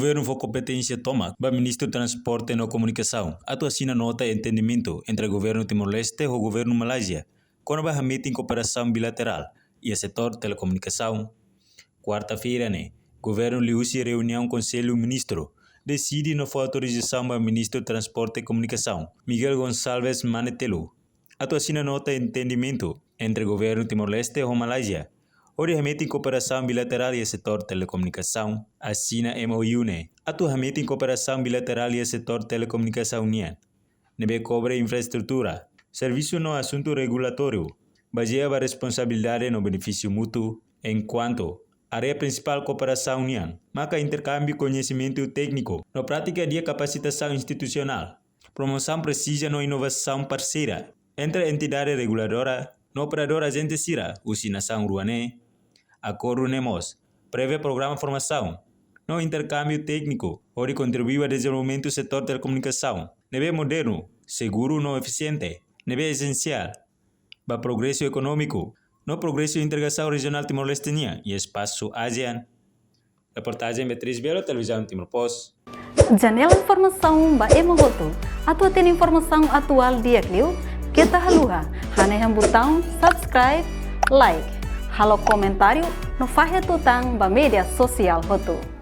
governo for competência toma, o ministro do Transporte e Comunicação, assina nota de entendimento entre o governo Timor-Leste e o governo Malásia, quando vai meter em cooperação bilateral e o setor de telecomunicação. Quarta-feira, o governo liu-se reunião Conselho Ministro, decide não for autorização para o ministro do Transporte e Comunicação, Miguel Gonçalves Manetelu. Assina nota de entendimento entre o governo Timor-Leste e o Malásia, onde remete em cooperação bilateral e o setor de telecomunicação. Assina MOU, remete em cooperação bilateral e o setor de telecomunicação nebe cobre infraestrutura, serviço no assunto regulatório, baseia a responsabilidade no benefício mútuo, enquanto área principal cooperação marca intercâmbio de conhecimento técnico, na prática de capacitação institucional, promoção precisa na inovação parceira, entre entidade reguladora, no operador agente CIRA, usinação ruané. Acordo NEMOS prevê programa de formação, no intercâmbio técnico, onde contribui ao desenvolvimento do setor de telecomunicação, nebe moderno, seguro e eficiente, nebe essencial, para progresso econômico, no progresso e integração regional Timor-Leste e espaço ASEAN. Reportagem Beatriz Belo, Televisão Timor Post. Janela informação ba emogoto. Atua tem informação atual dia Clio, kita haluha, haneham botão subscribe, like. Halo komentário no Fahia Tutang ba media sosial hotu.